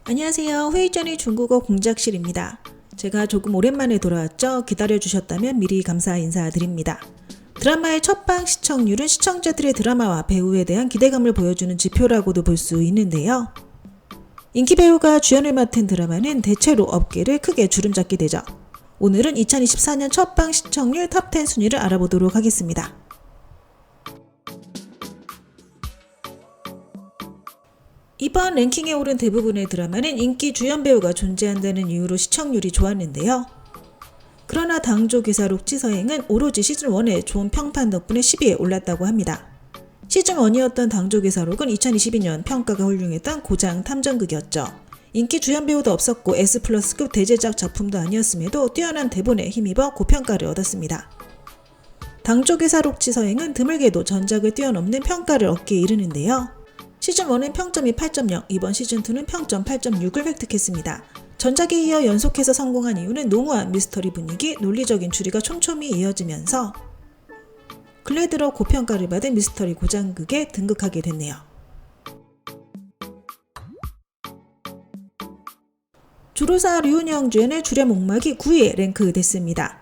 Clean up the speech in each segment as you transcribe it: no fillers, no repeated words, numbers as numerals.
안녕하세요. 회의 전의 중국어 공작실입니다. 제가 조금 오랜만에 돌아왔죠. 기다려주셨다면 미리 감사 인사드립니다. 드라마의 첫방 시청률은 시청자들의 드라마와 배우에 대한 기대감을 보여주는 지표라고도 볼 수 있는데요. 인기 배우가 주연을 맡은 드라마는 대체로 업계를 크게 주름잡게 되죠. 오늘은 2024년 첫방 시청률 탑10 순위를 알아보도록 하겠습니다. 이번 랭킹에 오른 대부분의 드라마는 인기 주연 배우가 존재한다는 이유로 시청률이 좋았는데요. 그러나 당조기사록 지서행은 오로지 시즌1의 좋은 평판 덕분에 10위에 올랐다고 합니다. 시즌1이었던 당조기사록은 2022년 평가가 훌륭했던 고장 탐정극이었죠. 인기 주연 배우도 없었고 S+급 대제작 작품도 아니었음에도 뛰어난 대본에 힘입어 고평가를 얻었습니다. 당조기사록 지서행은 드물게도 전작을 뛰어넘는 평가를 얻기에 이르는데요. 시즌1은 평점이 8.0, 이번 시즌2는 평점 8.6을 획득했습니다. 전작에 이어 연속해서 성공한 이유는 농후한 미스터리 분위기, 논리적인 추리가 촘촘히 이어지면서 근래 들어 고평가를 받은 미스터리 고장극에 등극하게 됐네요. 조로사 류은영 주연의 주렴 옥막이 9위에 랭크됐습니다.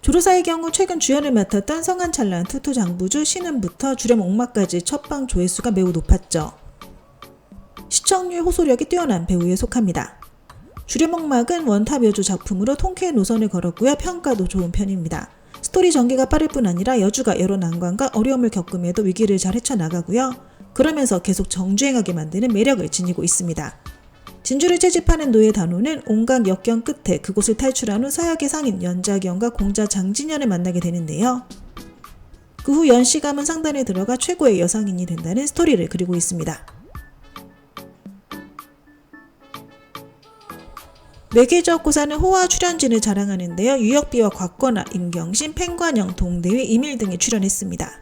조로사의 경우 최근 주연을 맡았던 성한찬란, 투투장부주, 신은부터 주렴 옥막까지 첫방 조회수가 매우 높았죠. 시청률 호소력이 뛰어난 배우에 속합니다. 주렴 옥막은 원탑 여주 작품으로 통쾌한 노선을 걸었고요. 평가도 좋은 편입니다. 스토리 전개가 빠를 뿐 아니라 여주가 여러 난관과 어려움을 겪음에도 위기를 잘 헤쳐나가고요. 그러면서 계속 정주행하게 만드는 매력을 지니고 있습니다. 진주를 채집하는 노예 단호는 온갖 역경 끝에 그곳을 탈출한 후 서약의 상인 연자경과 공자 장진현을 만나게 되는데요. 그 후 연씨감은 상단에 들어가 최고의 여상인이 된다는 스토리를 그리고 있습니다. 매개적 고사는 호화 출연진을 자랑하는데요. 유혁비와 곽건아, 임경신, 팽관영, 동대휘, 이밀 등이 출연했습니다.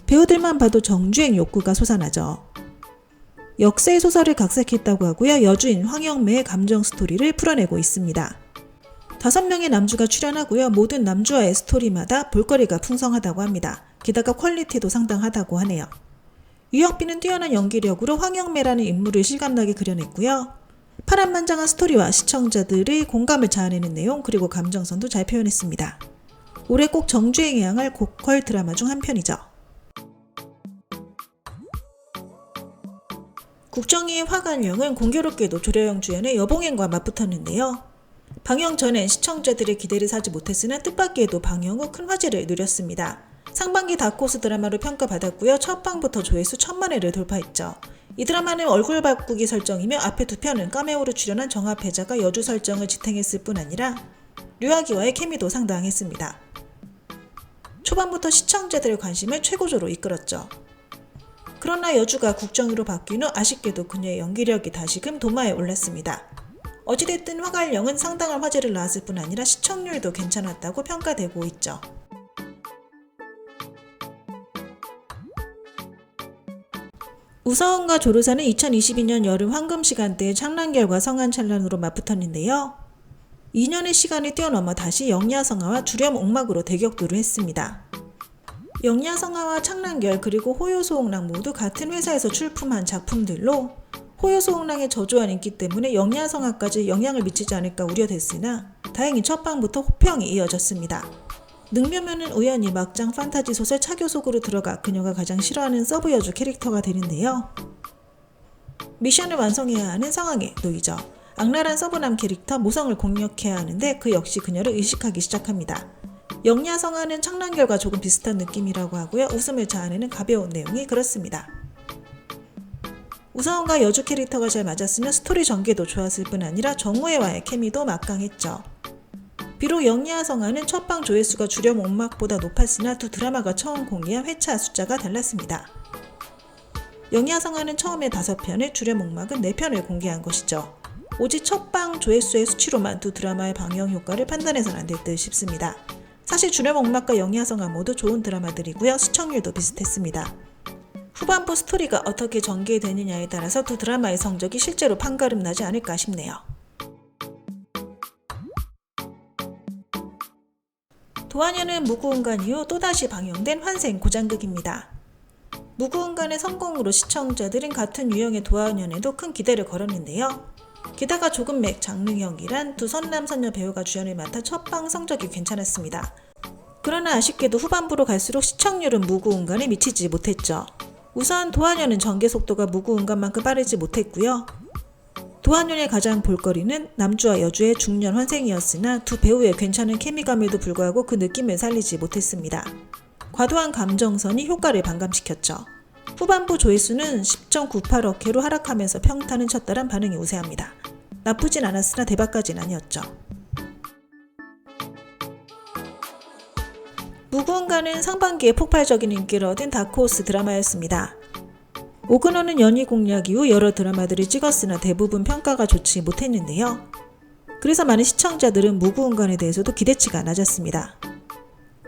배우들만 봐도 정주행 욕구가 솟아나죠. 역사의 소설을 각색했다고 하고요. 여주인 황영매의 감정 스토리를 풀어내고 있습니다. 5명의 남주가 출연하고요. 모든 남주와의 스토리마다 볼거리가 풍성하다고 합니다. 게다가 퀄리티도 상당하다고 하네요. 유혁비는 뛰어난 연기력으로 황영매라는 인물을 실감나게 그려냈고요. 파란만장한 스토리와 시청자들의 공감을 자아내는 내용 그리고 감정선도 잘 표현했습니다. 올해 꼭 정주행해야 할 고퀄 드라마 중 한 편이죠. 국정이의 화관령은 공교롭게도 조려영 주연의 여봉행과 맞붙었는데요. 방영 전엔 시청자들의 기대를 사지 못했으나 뜻밖에도 방영 후 큰 화제를 누렸습니다. 상반기 다크호스 드라마로 평가받았고요. 첫 방부터 조회수 1000만회를 돌파했죠. 이 드라마는 얼굴 바꾸기 설정이며 앞에 두 편은 카메오로 출연한 정합회자가 여주 설정을 지탱했을 뿐 아니라 류아기와의 케미도 상당했습니다. 초반부터 시청자들의 관심을 최고조로 이끌었죠. 그러나 여주가 국정으로 바뀐 후 아쉽게도 그녀의 연기력이 다시금 도마에 올랐습니다. 어찌됐든 화관령은 상당한 화제를 낳았을 뿐 아니라 시청률도 괜찮았다고 평가되고 있죠. 우서은과 조로사는 2022년 여름 황금시간대에 창란결과 성한찬란으로 맞붙었는데요. 2년의 시간을 뛰어넘어 다시 영야성하와 주렴 옥막으로 대격돌을 했습니다. 영야성하와 창란결 그리고 호요소홍랑 모두 같은 회사에서 출품한 작품들로 호요소홍랑의 저조한 인기 때문에 영야성하까지 영향을 미치지 않을까 우려됐으나 다행히 첫방부터 호평이 이어졌습니다. 능묘면은 우연히 막장 판타지 소설 차교 속으로 들어가 그녀가 가장 싫어하는 서브 여주 캐릭터가 되는데요. 미션을 완성해야 하는 상황에 놓이죠. 악랄한 서브남 캐릭터 모성을 공략해야 하는데 그 역시 그녀를 의식하기 시작합니다. 영야성하는 창란결과 조금 비슷한 느낌이라고 하고요. 웃음을 자아내는 가벼운 내용이 그렇습니다. 우서은과 여주 캐릭터가 잘 맞았으며 스토리 전개도 좋았을 뿐 아니라 정우회와의 케미도 막강했죠. 비록 영야성하는 첫방 조회수가 주렴 옥막보다 높았으나 두 드라마가 처음 공개한 회차 숫자가 달랐습니다. 영야성하는 처음에 5편을, 주렴 옥막은 4편을 공개한 것이죠. 오직 첫방 조회수의 수치로만 두 드라마의 방영 효과를 판단해서는 안 될 듯 싶습니다. 사실 주렴 옥막과 영야성하 모두 좋은 드라마들이고요. 시청률도 비슷했습니다. 후반부 스토리가 어떻게 전개되느냐에 따라서 두 드라마의 성적이 실제로 판가름 나지 않을까 싶네요. 도화녀는 무구운간 이후 또다시 방영된 환생 고장극입니다. 무구응간의 성공으로 시청자들은 같은 유형의 도화연에도 큰 기대를 걸었는데요. 게다가 조금맥, 장릉혁이란 두 선남선녀 배우가 주연을 맡아 첫방 성적이 괜찮았습니다. 그러나 아쉽게도 후반부로 갈수록 시청률은 무구응간에 미치지 못했죠. 우선 도화연은 전개 속도가 무구응간만큼 빠르지 못했고요. 도화연의 가장 볼거리는 남주와 여주의 중년 환생이었으나 두 배우의 괜찮은 케미감에도 불구하고 그 느낌을 살리지 못했습니다. 과도한 감정선이 효과를 반감시켰죠. 후반부 조회수는 10.98억 회로 하락하면서 평탄은 쳤다란 반응이 우세합니다. 나쁘진 않았으나 대박까진 아니었죠. 무구응간은 상반기에 폭발적인 인기를 얻은 다크호스 드라마였습니다. 오그노는 연희 공략 이후 여러 드라마들을 찍었으나 대부분 평가가 좋지 못했는데요. 그래서 많은 시청자들은 무구응간에 대해서도 기대치가 낮았습니다.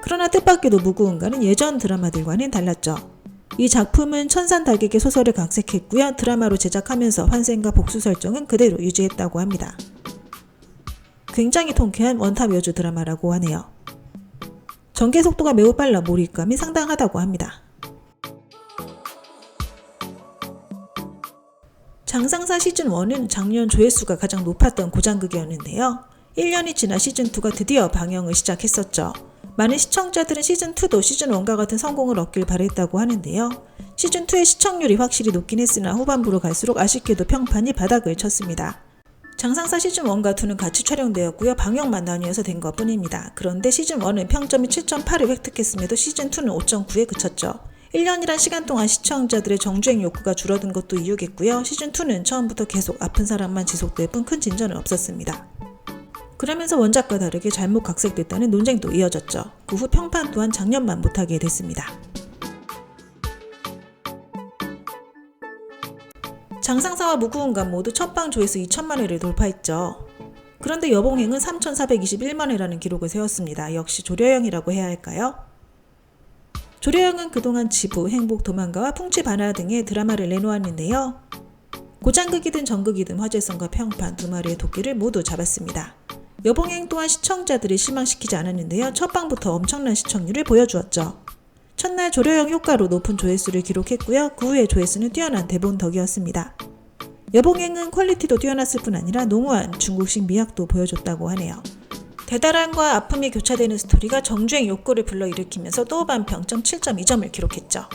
그러나 뜻밖에도 무구응간은 예전 드라마들과는 달랐죠. 이 작품은 천산달객의 소설을 각색했고요. 드라마로 제작하면서 환생과 복수 설정은 그대로 유지했다고 합니다. 굉장히 통쾌한 원탑 여주 드라마라고 하네요. 전개 속도가 매우 빨라 몰입감이 상당하다고 합니다. 장상사 시즌1은 작년 조회수가 가장 높았던 고장극이었는데요. 1년이 지나 시즌2가 드디어 방영을 시작했었죠. 많은 시청자들은 시즌2도 시즌1과 같은 성공을 얻길 바랬다고 하는데요. 시즌2의 시청률이 확실히 높긴 했으나 후반부로 갈수록 아쉽게도 평판이 바닥을 쳤습니다. 장상사 시즌1과 2는 같이 촬영되었고요. 방영만 나뉘어서 된 것 뿐입니다. 그런데 시즌1은 평점이 7.8을 획득했음에도 시즌2는 5.9에 그쳤죠. 1년이란 시간 동안 시청자들의 정주행 욕구가 줄어든 것도 이유겠고요. 시즌2는 처음부터 계속 아픈 사랑만 지속될 뿐 큰 진전은 없었습니다. 그러면서 원작과 다르게 잘못 각색됐다는 논쟁도 이어졌죠. 그 후 평판 또한 작년만 못하게 됐습니다. 장상사와 무구응간 모두 첫방 조회수 2천만 회를 돌파했죠. 그런데 여봉행은 3,421만 회라는 기록을 세웠습니다. 역시 조려영이라고 해야 할까요? 조려영은 그동안 지부, 행복, 도망가와 풍치바나 등의 드라마를 내놓았는데요. 고장극이든 전극이든 화제성과 평판 두 마리의 토끼를 모두 잡았습니다. 여봉행 또한 시청자들이 실망시키지 않았는데요. 첫방부터 엄청난 시청률을 보여주었죠. 첫날 조려영 효과로 높은 조회수를 기록했고요. 그 후에 조회수는 뛰어난 대본 덕이었습니다. 여봉행은 퀄리티도 뛰어났을 뿐 아니라 농후한 중국식 미학도 보여줬다고 하네요. 대단함과 아픔이 교차되는 스토리가 정주행 욕구를 불러일으키면서 또 반평점 7.2점을 기록했죠.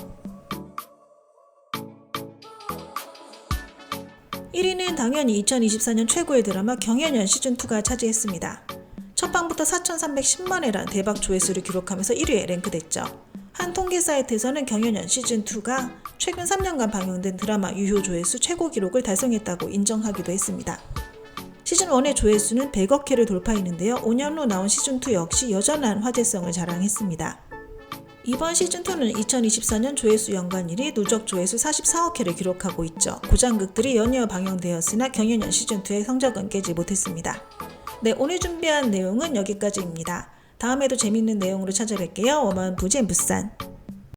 1위는 당연히 2024년 최고의 드라마 경연연 시즌2가 차지했습니다. 첫방부터 4,310만 회란 대박 조회수를 기록하면서 1위에 랭크됐죠. 한 통계 사이트에서는 경연연 시즌2가 최근 3년간 방영된 드라마 유효 조회수 최고 기록을 달성했다고 인정하기도 했습니다. 시즌1의 조회수는 100억 회를 돌파했는데요. 5년 후 나온 시즌2 역시 여전한 화제성을 자랑했습니다. 이번 시즌2는 2024년 조회수 연간 1위 누적 조회수 44억 회를 기록하고 있죠. 고장극들이 연이어 방영되었으나 경연연 시즌2의 성적은 깨지 못했습니다. 네, 오늘 준비한 내용은 여기까지입니다. 다음에도 재밌는 내용으로 찾아뵐게요. 我们不见不散。